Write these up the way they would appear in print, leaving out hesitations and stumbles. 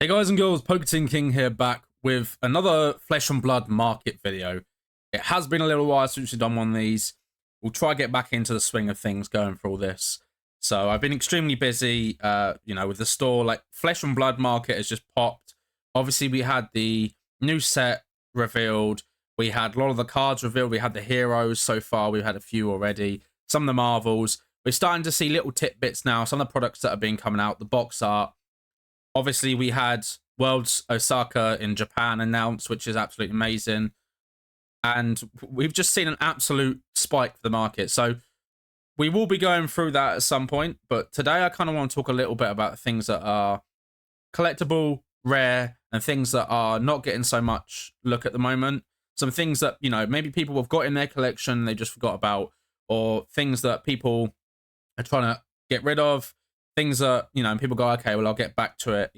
Hey guys and girls, Poketin King here, back with another Flesh and Blood market video. It has been a little while since we've done one of these. We'll try to get back into the swing of things going for all this. So I've been extremely busy, with the store. Like, Flesh and Blood market has just popped. Obviously, we had the new set revealed. We had a lot of the cards revealed. We had the heroes so far. We've had a few already. Some of the Marvels. We're starting to see little tidbits now. Some of the products that have been coming out. The box art. Obviously, we had Worlds Osaka in Japan announced, which is absolutely amazing. And we've just seen an absolute spike for the market. So we will be going through that at some point. But today I kind of want to talk a little bit about things that are collectible, rare, and things that are not getting so much look at the moment. Some things that, maybe people have got in their collection, they just forgot about, or things that people are trying to get rid of. Things that, and people go, okay, well, I'll get back to it.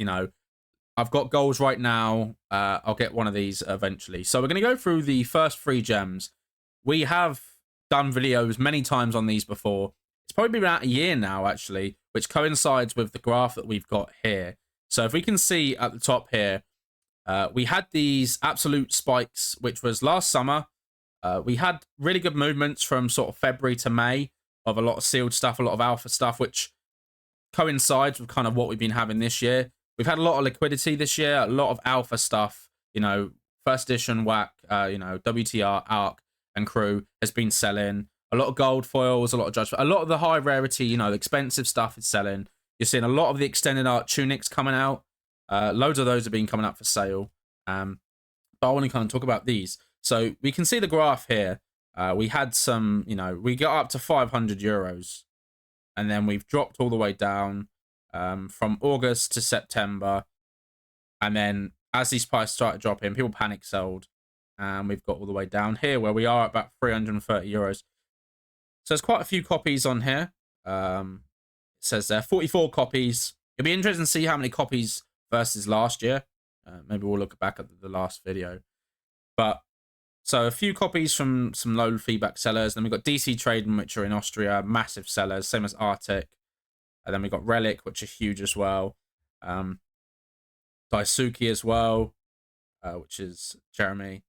I've got goals right now. I'll get one of these eventually. So we're going to go through the first 3 gems. We have done videos many times on these before. It's probably been about a year now, actually, which coincides with the graph that we've got here. So if we can see at the top here, we had these absolute spikes, which was last summer. We had really good movements from sort of February to May of a lot of sealed stuff, a lot of alpha stuff, which coincides with kind of what we've been having this year. We've had a lot of liquidity this year, a lot of alpha stuff, first edition WAC, WTR, ARC, and Crew has been selling. A lot of gold foils, a lot of judgment, a lot of the high rarity, expensive stuff is selling. You're seeing a lot of the extended art tunics coming out. Loads of those have been coming up for sale. But I want to kind of talk about these. So we can see the graph here. We had some, we got up to 500 euros. And then we've dropped all the way down from August to September. And then as these prices started dropping, people panic sold. And we've got all the way down here where we are at about 330 euros. So there's quite a few copies on here. It says there 44 copies. It'll be interesting to see how many copies versus last year. Maybe we'll look back at the last video. But so a few copies from some low feedback sellers. Then we've got DC Trading, which are in Austria, massive sellers, same as Arctic. And then we've got Relic, which are huge as well. Daisuke as well, which is Jeremy.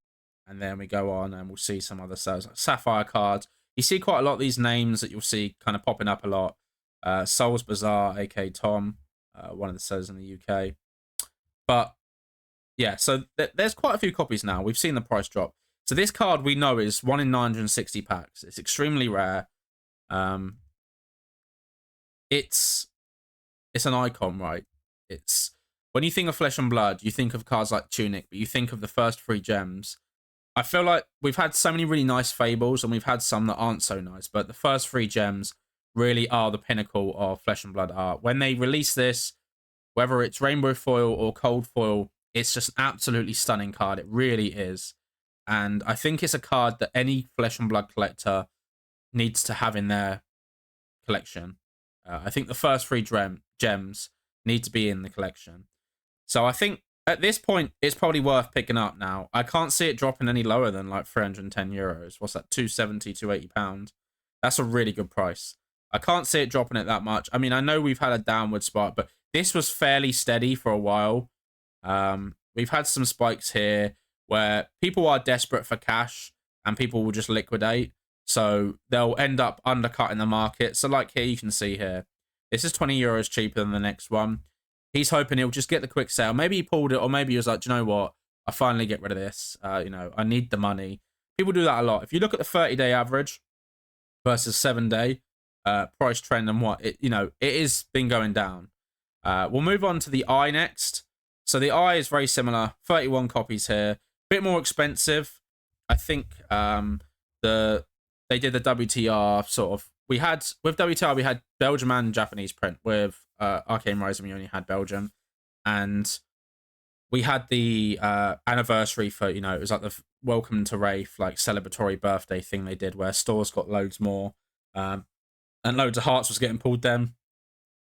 And then we go on and we'll see some other sellers, like Sapphire Cards. You see quite a lot of these names that you'll see kind of popping up a lot. Souls Bazaar, aka Tom, one of the sellers in the UK. But yeah, so there's quite a few copies now. We've seen the price drop. So this card we know is 1 in 960 packs. It's extremely rare. It's an icon, right? It's when you think of Flesh and Blood, you think of cards like Tunic, but you think of the first 3 gems. I feel like we've had so many really nice Fables, and we've had some that aren't so nice, but the first 3 gems really are the pinnacle of Flesh and Blood art. When they release this, whether it's rainbow foil or cold foil, it's just an absolutely stunning card. It really is. And I think it's a card that any Flesh and Blood collector needs to have in their collection. I think the first 3 gems need to be in the collection. So I think at this point, it's probably worth picking up now. I can't see it dropping any lower than like 310 euros. What's that? 270, 280 pounds. That's a really good price. I can't see it dropping it that much. I mean, I know we've had a downward spark, but this was fairly steady for a while. We've had some spikes here where people are desperate for cash and people will just liquidate. So they'll end up undercutting the market. So like here, you can see here, this is 20 euros cheaper than the next one. He's hoping he'll just get the quick sale. Maybe he pulled it, or maybe he was like, do you know what? I finally get rid of this. I need the money. People do that a lot. If you look at the 30-day average versus 7-day price trend and what, it is been going down. We'll move on to the Eye next. So the Eye is very similar. 31 copies here. Bit more expensive. I think they did the WTR sort of. We had with WTR we had Belgium and Japanese print. With Arcane Rising we only had Belgium, and we had the anniversary for it was like the Welcome to Wraith like celebratory birthday thing they did where stores got loads more, and loads of hearts was getting pulled then.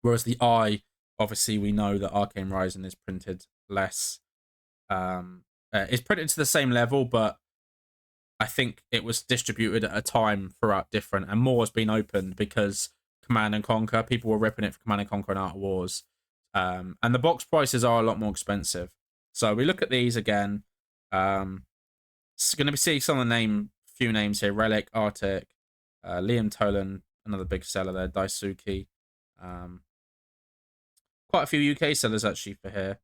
Whereas the Eye, obviously we know that Arcane Rising is printed less. It's printed to the same level, but I think it was distributed at a time throughout different, and more has been opened because Command and Conquer, people were ripping it for Command and Conquer and Art of Wars. And the box prices are a lot more expensive. So we look at these again. It's going to be seeing some of the few names here: Relic, Arctic, Liam Tolan, another big seller there, Daisuke. Quite a few UK sellers actually for here.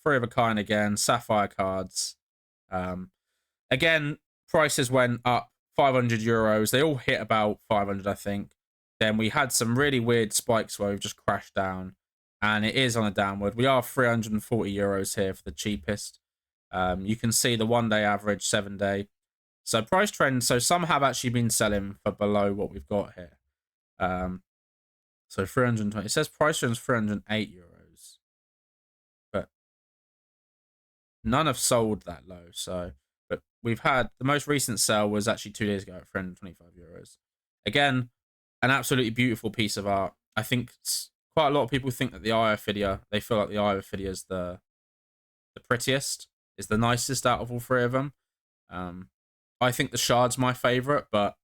Three of a Kind again, Sapphire Cards. Again, prices went up 500 euros. They all hit about 500, I think. Then we had some really weird spikes where we've just crashed down, and it is on a downward. We are 340 euros here for the cheapest. You can see the 1 day average, 7 day. So price trend. So some have actually been selling for below what we've got here. So 320. It says price trend is 308 euros, but none have sold that low. So, but we've had the most recent sale was actually 2 days ago at 325 euros. Again, an absolutely beautiful piece of art. I think quite a lot of people think that the Eye of Ophidia, they feel like the Eye of Ophidia is the prettiest, is the nicest out of all three of them. I think the Shard's my favorite, but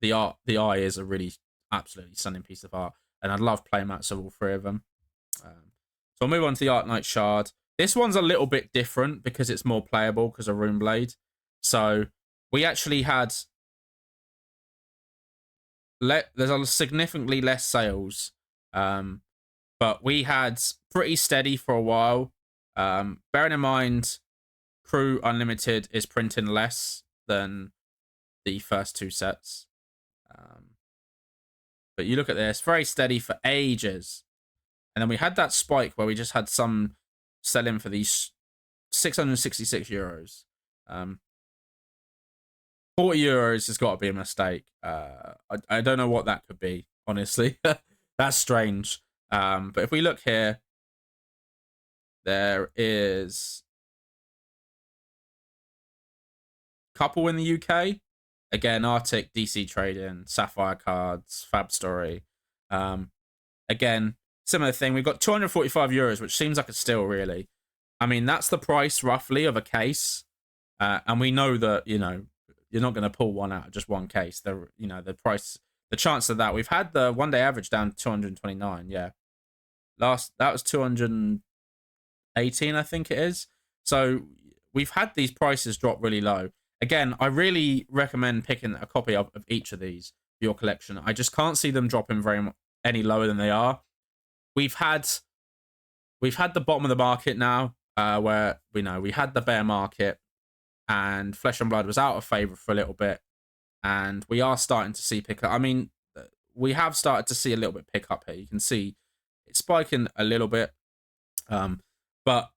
the Eye is a really absolutely stunning piece of art, and I'd love playmats of all three of them. So I'll move on to the Arc Knight Shard. This one's a little bit different because it's more playable because of Runeblade. So we actually had there's a significantly less sales, but we had pretty steady for a while. Bearing in mind, Crew Unlimited is printing less than the first two sets. But you look at this, very steady for ages. And then we had that spike where we just had some selling for these 666 euros. 40 euros has got to be a mistake. I don't know what that could be, honestly. That's strange. But if we look here, there is a couple in the UK. Again, Arctic, DC Trading, Sapphire Cards, Fab Story. Again, similar thing. We've got 245 euros, which seems like a steal, really. I mean, that's the price, roughly, of a case. And we know that, you know, you're not going to pull one out of just one case. The price, the chance of that. We've had the 1 day average down to 229, yeah. That was 218, I think it is. So we've had these prices drop really low. Again, I really recommend picking a copy of each of these for your collection. I just can't see them dropping any lower than they are. We've had the bottom of the market now, where we had the bear market, and Flesh and Blood was out of favor for a little bit, and we are starting to see pick up. I mean, we have started to see a little bit pick up here. You can see it's spiking a little bit, but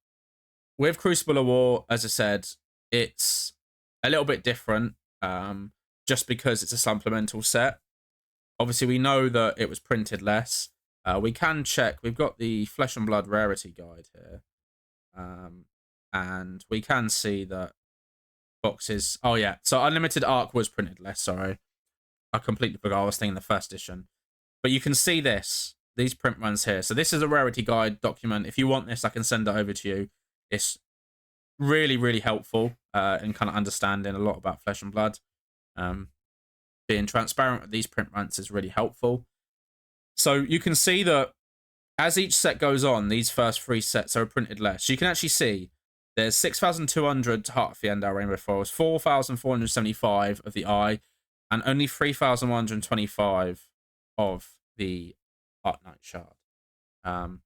with Crucible of War, as I said, it's a little bit different, just because it's a supplemental set. Obviously, we know that it was printed less. We can check. We've got the Flesh and Blood rarity guide here, and we can see that boxes. Oh yeah, so Unlimited Arc was printed less. Sorry, I completely forgot. I was thinking the first edition, but you can see these print runs here. So this is a rarity guide document. If you want this, I can send it over to you. It's really, really helpful in kind of understanding a lot about Flesh and Blood. Being transparent with these print runs is really helpful. So you can see that as each set goes on, these first three sets are printed less. You can actually see there's 6,200 Heart of the Endar Rainbow Foils, 4,475 of the Eye, and only 3,125 of the Arc Knight Shard. And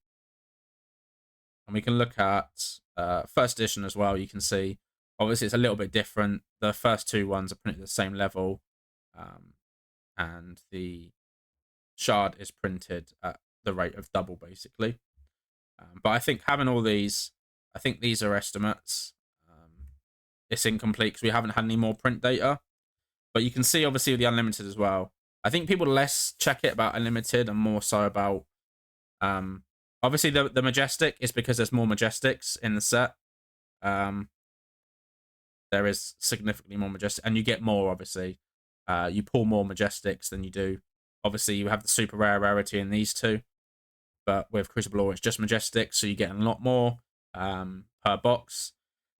we can look at first edition as well. You can see, obviously, it's a little bit different. The first two ones are printed at the same level, and the Shard is printed at the rate of double, basically. But I think having all these, I think these are estimates. It's incomplete because we haven't had any more print data. But you can see, obviously, the Unlimited as well. I think people less check it about Unlimited and more so about... obviously, the Majestic is because there's more Majestics in the set. There is significantly more Majestic. And you get more, obviously. You pull more Majestics than you do. Obviously, you have the super rare rarity in these two. But with Crucible Law, it's just Majestic, so you get a lot more per box.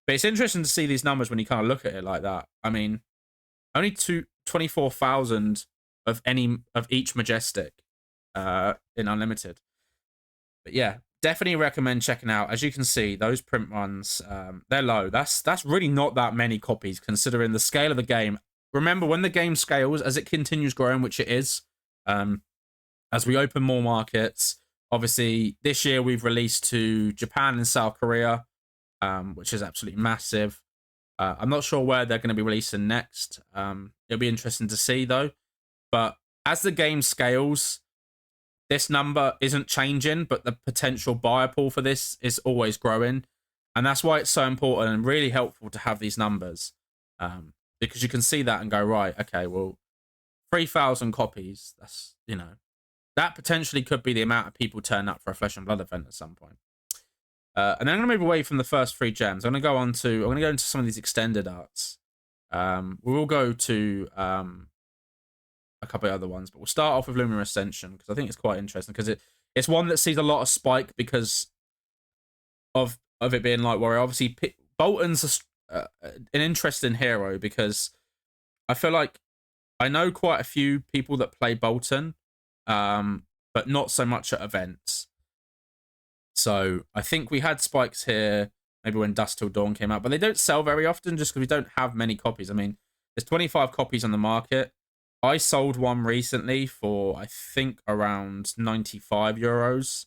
But it's interesting to see these numbers when you kind of look at it like that. I mean, only 24,000 of each Majestic in Unlimited. But yeah, definitely recommend checking out. As you can see, those print runs, they're low. That's really not that many copies considering the scale of the game. Remember, when the game scales, as it continues growing, which it is, as we open more markets, obviously this year we've released to Japan and South Korea, which is absolutely massive. I'm not sure where they're going to be releasing next. It'll be interesting to see though. But as the game scales, this number isn't changing, but the potential buyer pool for this is always growing. And that's why it's so important and really helpful to have these numbers. Because you can see that and go, right, okay, well, 3,000 copies, that's, you know, that potentially could be the amount of people turn up for a Flesh and Blood event at some point. And then I'm going to move away from the first 3 gems. I'm going to go into some of these extended arts. We will go to a couple of other ones, but we'll start off with Lunar Ascension because I think it's quite interesting because it's one that sees a lot of spike because of it being Light Warrior. Obviously, Bolton's an interesting hero because I feel like I know quite a few people that play Bolton, but not so much at events. So I think we had spikes here maybe when Dusk Till Dawn came out, but they don't sell very often just because we don't have many copies. I mean, there's 25 copies on the market. I sold one recently for, I think, around 95 euros.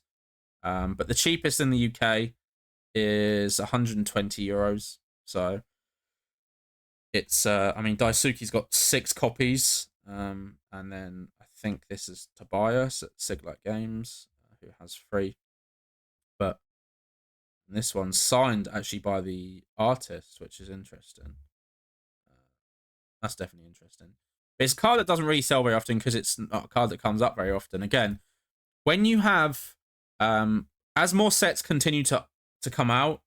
But the cheapest in the UK is 120 euros. So it's, I mean, Daisuke's got 6 copies. And then I think this is Tobias at Siglet Games, who has 3. But this one's signed actually by the artist, which is interesting. That's definitely interesting. It's a card that doesn't really sell very often because it's not a card that comes up very often. Again, when you have, as more sets continue to come out,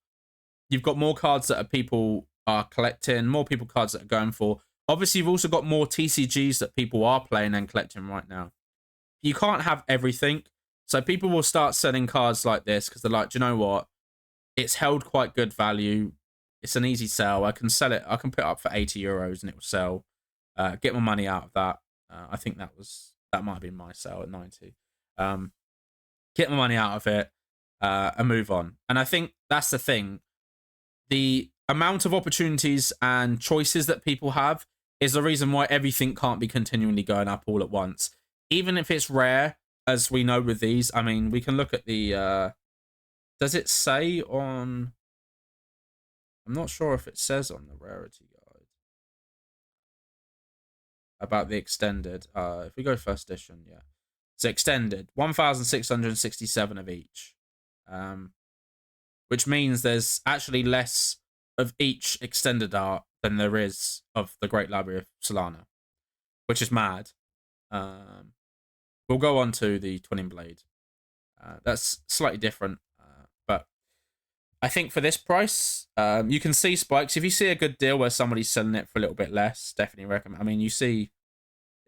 you've got more cards that people are collecting, more cards that are going for. Obviously, you've also got more TCGs that people are playing and collecting right now. You can't have everything. So people will start selling cards like this because they're like, do you know what? It's held quite good value. It's an easy sell. I can sell it. I can put it up for 80 euros and it will sell. Get my money out of that. I think that might have been my sale at 90. Get my money out of it and move on. And I think that's the thing. The amount of opportunities and choices that people have is the reason why everything can't be continually going up all at once. Even if it's rare, as we know with these. I mean, we can look at the... does it say on... I'm not sure if it says on the rarity guide about the extended. If we go first edition, yeah. It's extended. 1,667 of each. Which means there's actually less of each extended art than there is of the Great Library of Solana. Which is mad. We'll go on to the Twinning Blade. That's slightly different. But I think for this price, you can see spikes. If you see a good deal where somebody's selling it for a little bit less, definitely recommend. I mean, you see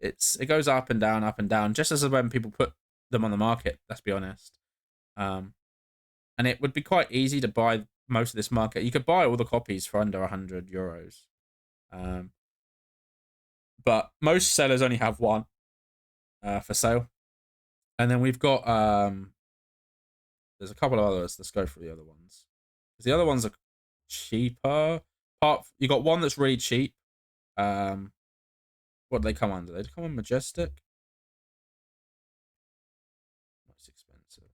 it goes up and down, just as when people put them on the market, let's be honest. And it would be quite easy to buy most of this market. You could buy all the copies for under 100 euros. But most sellers only have one for sale. And then we've got there's a couple of others. Let's go through the other ones. The other ones are cheaper. You got one that's really cheap. What do they come under? They come on Majestic. Most expensive.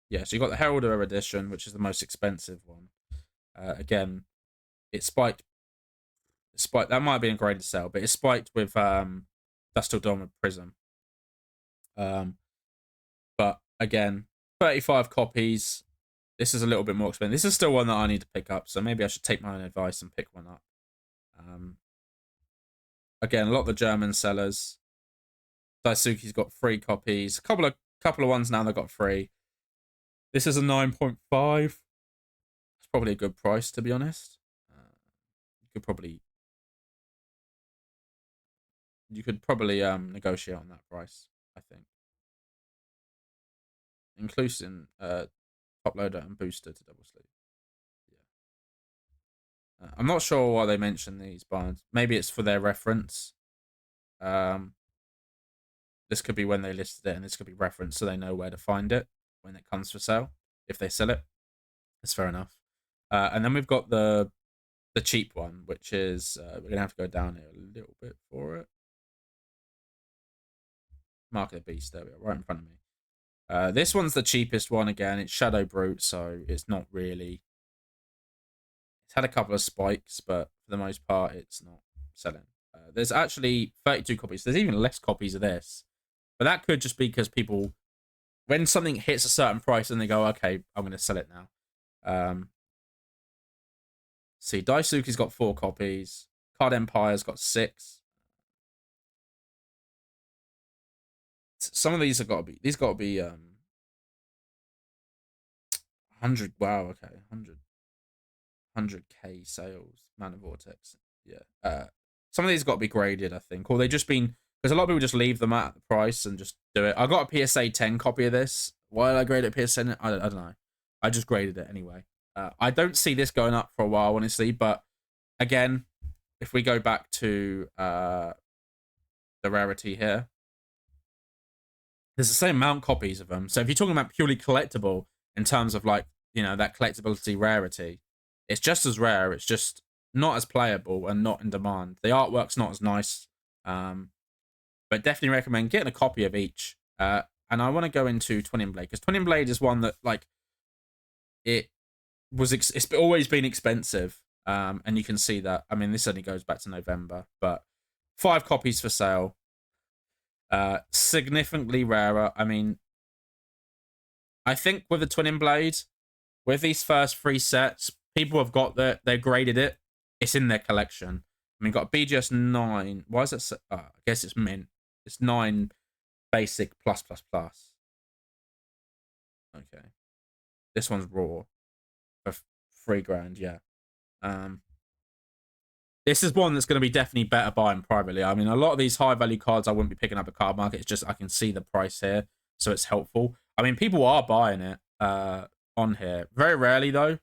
Yeah, so you got the Heraldor edition, which is the most expensive one. Again, it spiked. That might have been a great sale, but it spiked with Dusk Till Dawn with Prism. But again, 35 copies. This is a little bit more expensive. This is still one that I need to pick up, so maybe I should take my own advice and pick one up. Again, a lot of the German sellers. Daisuke's got 3 copies. A couple of ones now they've got 3. This is a 9.5. It's probably a good price, to be honest. You could probably negotiate on that price, I think. Including top loader and booster to double sleeve. Yeah. I'm not sure why they mention these binds. Maybe it's for their reference. This could be when they listed it, and this could be referenced so they know where to find it. when it comes for sale. If they sell it, that's fair enough. And then we've got the cheap one, which is we're gonna have to go down here a little bit for it. Mark of the Beast, there we are, right in front of me. This one's the cheapest one again. It's Shadow Brute, so it's not really. It's had a couple of spikes, but for the most part, it's not selling. There's actually 32 copies. There's even less copies of this, but that could just be because people, when something hits a certain price, and they go, "Okay, I'm going to sell it now." See, Daisuke's got 4 copies. Card Empire's got 6. Some of these have got to be. These got to be 100. Wow. Okay, 100k sales. Mana Vortex. Yeah. Some of these got to be graded, I think, or they just been, because a lot of people just leave them at the price and just do it. I got a PSA 10 copy of this. Why did I grade it PSA 10? I don't know. I just graded it anyway. I don't see this going up for a while, honestly. But again, if we go back to the rarity here, there's the same amount of copies of them. So if you're talking about purely collectible in terms of like, you know, that collectability rarity, it's just as rare. It's just not as playable and not in demand. The artwork's not as nice. But definitely recommend getting a copy of each. And I want to go into Twin Blade, because Twin Blade is one that, like, it's always been expensive. And you can see that. I mean, this only goes back to November, but 5 copies for sale. Significantly rarer. I mean, I think with the Twin Blade, with these first 3 sets, people have got they've graded it. It's in their collection. I mean, got a BGS 9. Why is it? I guess it's mint. It's 9 basic plus. Okay. This one's raw for $3,000. Yeah. This is one that's going to be definitely better buying privately. I mean, a lot of these high value cards I wouldn't be picking up at Cardmarket. It's just I can see the price here, so it's helpful. I mean, people are buying it on here. Very rarely, though.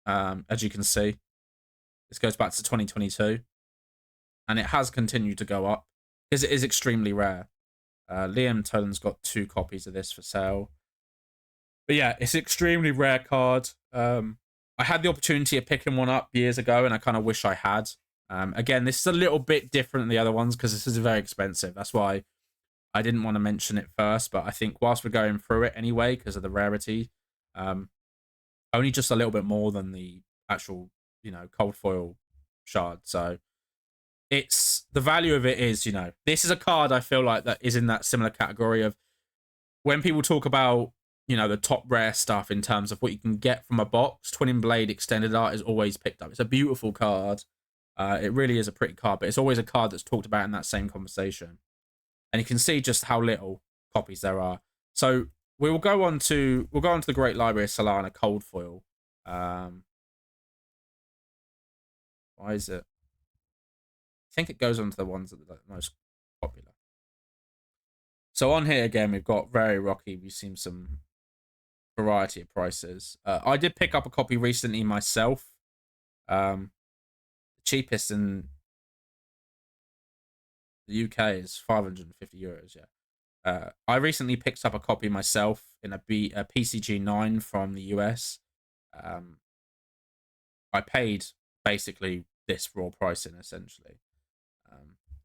As you can see, this goes back to 2022. And it has continued to go up because it is extremely rare. Liam Tolan's got 2 copies of this for sale. But yeah, it's an extremely rare card. I had the opportunity of picking one up years ago, and I kind of wish I had. Again, this is a little bit different than the other ones because this is very expensive. That's why I didn't want to mention it first. But I think whilst we're going through it anyway, because of the rarity, only just a little bit more than the actual, you know, cold foil shard. So it's the value of it is, you know, this is a card I feel like that is in that similar category of when people talk about, you know, the top rare stuff in terms of what you can get from a box. Twin Blade Extended Art is always picked up. It's a beautiful card. It really is a pretty card, but it's always a card that's talked about in that same conversation. And you can see just how little copies there are. So we'll go on to the Great Library of Solana cold foil. Why is it? I think it goes on to the ones that are the most popular. So on here again, we've got Very Rocky. We've seen some variety of prices. I did pick up a copy recently myself. The cheapest in the UK is 550 euros. Yeah. I recently picked up a copy myself in a PCG 9 from the US. I paid basically this raw pricing essentially.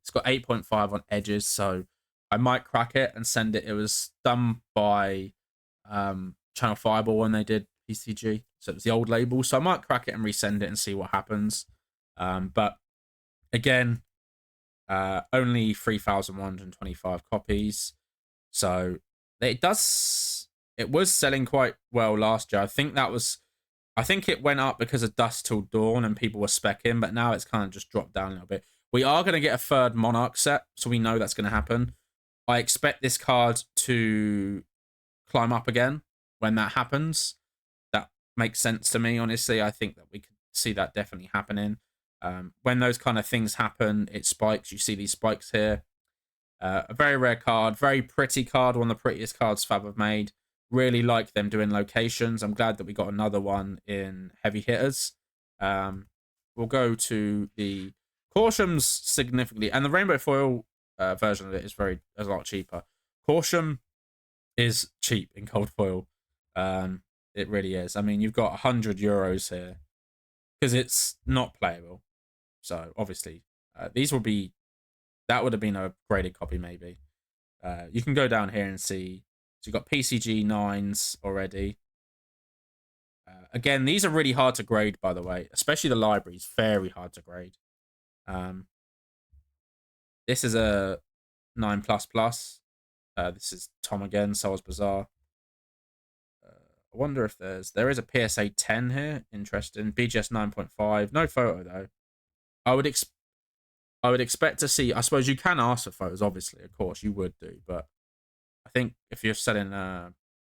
It's got 8.5 on edges, so I might crack it and send it. It was done by Channel Fireball when they did PCG, so it was the old label. So I might crack it and resend it and see what happens. But again, only 3,125 copies. So it was selling quite well last year. I think it went up because of Dusk Till Dawn and people were speccing, but now it's kind of just dropped down a little bit. We are going to get a 3rd Monarch set, so we know that's going to happen. I expect this card to climb up again when that happens. That makes sense to me, honestly. I think that we could see that definitely happening. When those kind of things happen, it spikes. You see these spikes here. A very rare card, very pretty card, one of the prettiest cards Fab have made. Really like them doing locations. I'm glad that we got another one in Heavy Hitters. We'll go to the Caution's significantly, and the Rainbow Foil version of it is a lot cheaper. Caution, is cheap in cold foil. It really is. I mean, you've got €100 here because it's not playable. So obviously, these will be, that would have been a graded copy maybe. You can go down here and see. So you've got PCG 9s already. Again, these are really hard to grade, by the way, especially the libraries. Very hard to grade. This is a 9++. This is Tom again, Souls Bazaar. I wonder if there is a PSA 10 here. Interesting. BGS 9.5. No photo though. I would expect to see. I suppose you can ask for photos. Obviously, of course, you would do. But I think if you're selling,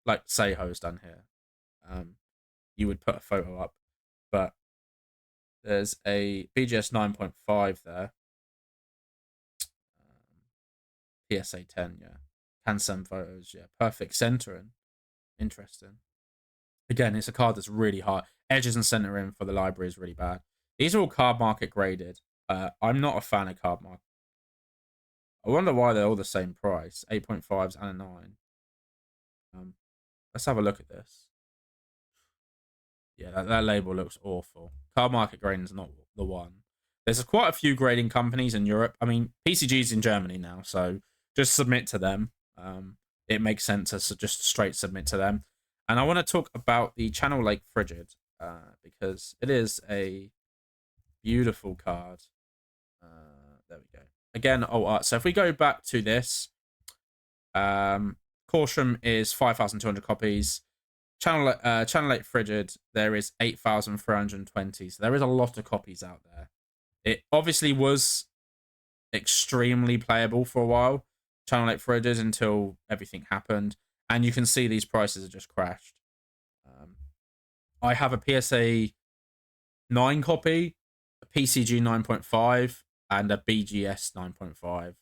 like Seiho's done here, you would put a photo up. But there's a BGS 9.5 there. PSA 10, yeah. Can send photos, yeah. Perfect centering. Interesting. Again, it's a card that's really hard. Edges and centering for the library is really bad. These are all Cardmarket graded. I'm not a fan of Cardmarket. I wonder why they're all the same price. 8.5s and a 9. Let's have a look at this. Yeah, that label looks awful. Cardmarket grading is not the one. There's quite a few grading companies in Europe. I mean, PCG's in Germany now, so just submit to them. It makes sense to just straight submit to them. And I want to talk about the Channel Lake Frigid because it is a beautiful card. There we go. Again, so if we go back to this, Caution is 5,200 copies. Channel Lake Frigid, there is 8,320. So there is a lot of copies out there. It obviously was extremely playable for a while, Channel Lake Frigid, until everything happened. And you can see these prices have just crashed. I have a PSA 9 copy, a PCG 9.5, and a BGS 9.5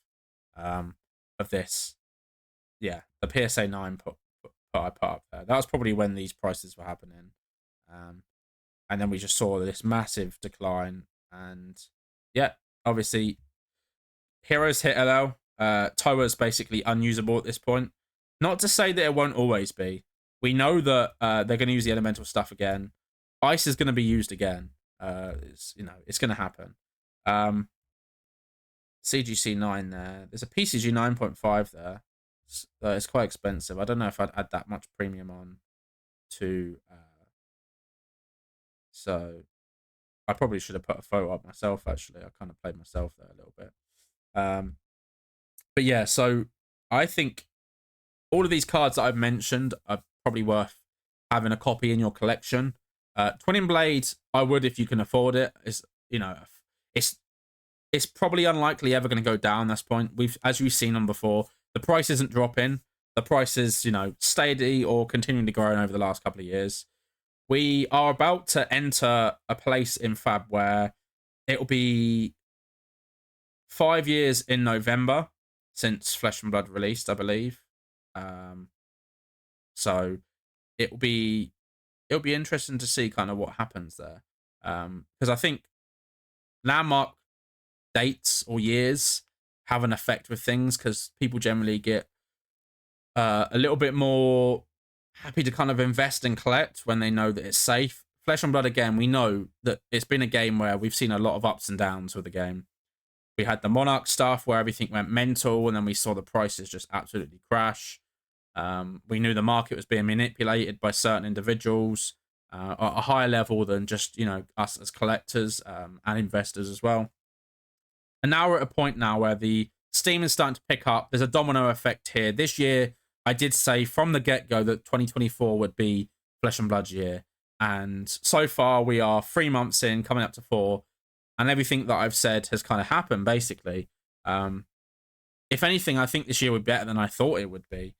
of this. Yeah, the PSA 9 I put up there. That was probably when these prices were happening. And then we just saw this massive decline. And yeah, obviously, Heroes hit LL. Toa is basically unusable at this point. Not to say that it won't always be. We know that they're going to use the elemental stuff again. Ice is going to be used again. It's going to happen. CGC 9 there. There's a PCG 9.5 there. It's quite expensive. I don't know if I'd add that much premium on to. So I probably should have put a photo up myself, actually. I kind of played myself there a little bit. But yeah, so I think all of these cards that I've mentioned are probably worth having a copy in your collection. Twinning Blade, I would if you can afford it. It's probably unlikely ever going to go down this point. As we've seen on before, the price isn't dropping. The price is, steady or continuing to grow over the last couple of years. We are about to enter a place in Fab where it'll be 5 years in November since Flesh and Blood released, I believe. So it'll be interesting to see kind of what happens there. Because I think landmark dates or years have an effect with things, because people generally get a little bit more happy to kind of invest and collect when they know that it's safe. Flesh and Blood, again, we know that it's been a game where we've seen a lot of ups and downs with the game. We had the Monarch stuff where everything went mental, and then we saw the prices just absolutely crash. We knew the market was being manipulated by certain individuals at a higher level than just, us as collectors and investors as well. And now we're at a point now where the Steam is starting to pick up. There's a domino effect here. This year, I did say from the get-go that 2024 would be Flesh and Blood year. And so far, we are 3 months in, coming up to 4. And everything that I've said has kind of happened, basically. If anything, I think this year would be better than I thought it would be.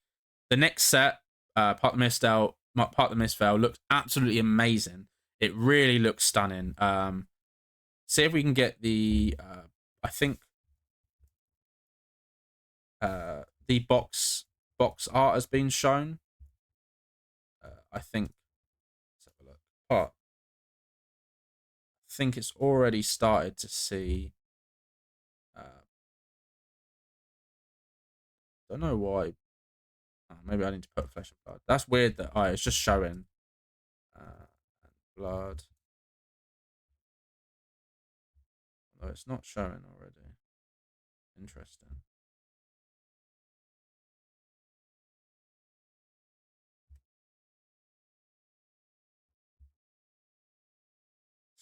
The next set, Part of the Mistveil, looks absolutely amazing. It really looks stunning. See if we can get the... I think the box art has been shown. I think. Let's have a look. Oh, I think it's already started to see. Don't know why. Oh, maybe I need to put flesh and blood. That's weird that it's just showing blood. Although it's not showing already. Interesting.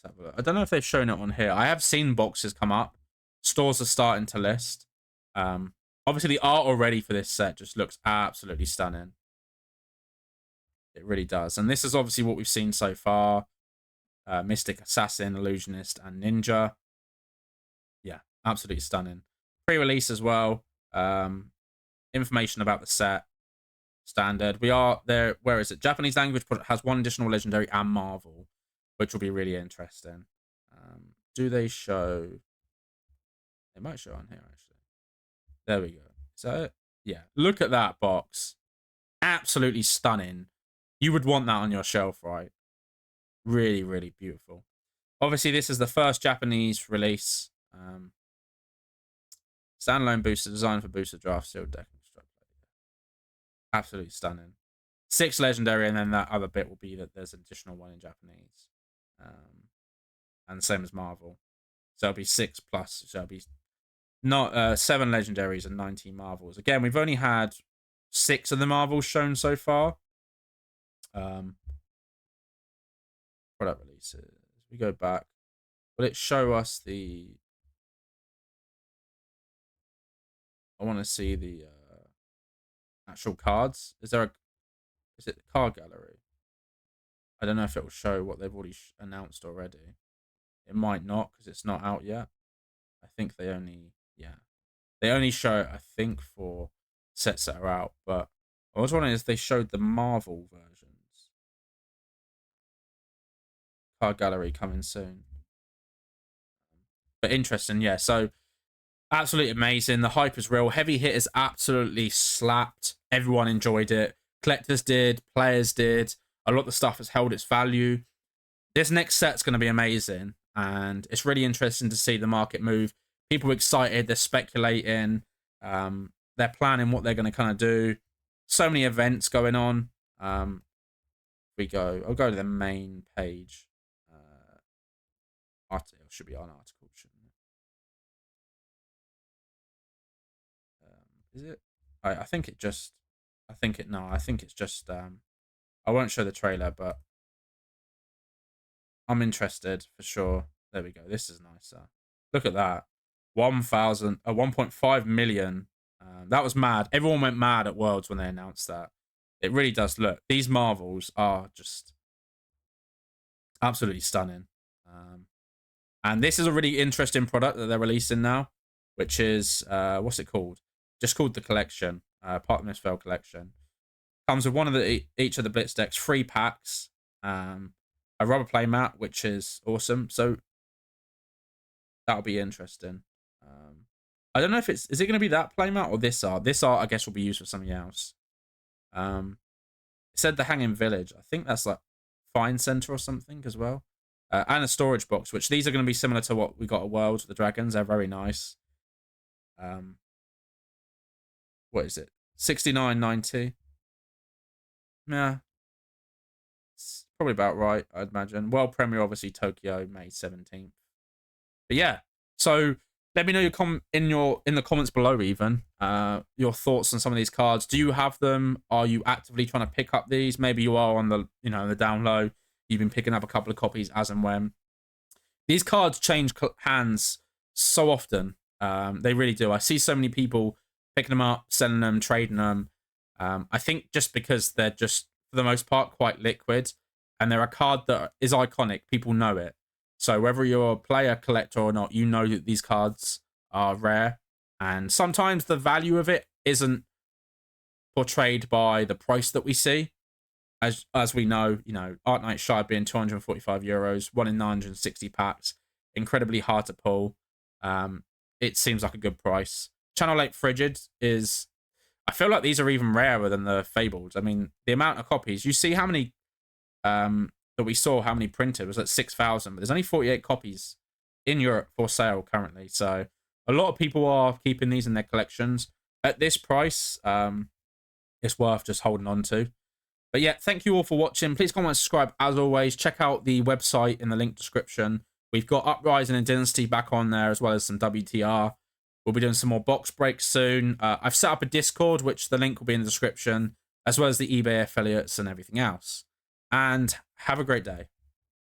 Let's have a look. I don't know if they've shown it on here. I have seen boxes come up. Stores are starting to list. Obviously, the art already for this set just looks absolutely stunning. It really does. And this is obviously what we've seen so far. Mystic, Assassin, Illusionist, and Ninja. Yeah, absolutely stunning. Pre-release as well. Information about the set. Standard. We are there. Where is it? Japanese language has one additional legendary and Marvel, which will be really interesting. Do they show? They might show on here, actually. There we go. Is that it? Yeah. Look at that box. Absolutely stunning. You would want that on your shelf, right? Really, really beautiful. Obviously, this is the first Japanese release. Standalone booster designed for booster draft sealed deck. Absolutely stunning. 6 legendary, and then that other bit will be that there's an additional one in Japanese. And same as Marvel. So it'll be 6 plus. So it'll be not 7 legendaries and 19 Marvels. Again, we've only had 6 of the Marvels shown so far. Product releases. We go back. Will it show us the... I want to see the actual cards. Is it the card gallery? I don't know if it will show what they've already announced already. It might not because it's not out yet. I think they only... Yeah. They only show it, I think, for sets that are out. But I was wondering if they showed the Marvel versions. Card gallery coming soon. But interesting, yeah. So, absolutely amazing. The hype is real. Heavy Hitters absolutely slapped. Everyone enjoyed it. Collectors did. Players did. A lot of the stuff has held its value. This next set's going to be amazing. And it's really interesting to see the market move. People excited. They're speculating. They're planning what they're going to kind of do. So many events going on. I'll go to the main page. Article should be on article, shouldn't it? Is it? I think it just. I think it's just. I won't show the trailer, but I'm interested for sure. There we go. This is nicer. Look at that. 1.5 million. That was mad. Everyone went mad at Worlds when they announced that. It really does look. These Marvels are just absolutely stunning. And this is a really interesting product that they're releasing now, which is, what's it called? Just called the collection, part of the Misfell collection. Comes with one of each of the Blitz decks, 3 packs, a rubber play mat, which is awesome. So that'll be interesting. I don't know if is it going to be that play mat or this art? This art, I guess, will be used for something else. It said the Hanging Village. I think that's like Fine Center or something as well. And a storage box, which these are going to be similar to what we got at Worlds, the dragons. They're very nice. What is it? 69.90. Yeah. It's probably about right, I'd imagine. World premiere, obviously, Tokyo, May 17th. But yeah. So let me know in the comments below, even your thoughts on some of these cards. Do you have them? Are you actively trying to pick up these? Maybe you are on the the down low. You've been picking up a couple of copies as and when. These cards change hands so often. They really do. I see so many people picking them up, selling them, trading them. I think just because they're just, for the most part, quite liquid. And they're a card that is iconic. People know it. So whether you're a player, collector or not, you know that these cards are rare. And sometimes the value of it isn't portrayed by the price that we see. As we know, Art Night Shard being 245 euros, 1 in 960 packs, incredibly hard to pull. It seems like a good price. Channel 8 Frigid is... I feel like these are even rarer than the Fables. I mean, the amount of copies... You see how many... that we saw, how many printed, was at 6,000. But there's only 48 copies in Europe for sale currently. So a lot of people are keeping these in their collections. At this price... it's worth just holding on to. But yeah, thank you all for watching. Please comment, subscribe as always. Check out the website in the link description. We've got Uprising and Dynasty back on there, as well as some WTR. We'll be doing some more box breaks soon. I've set up a Discord, which the link will be in the description, as well as the eBay affiliates and everything else. And have a great day.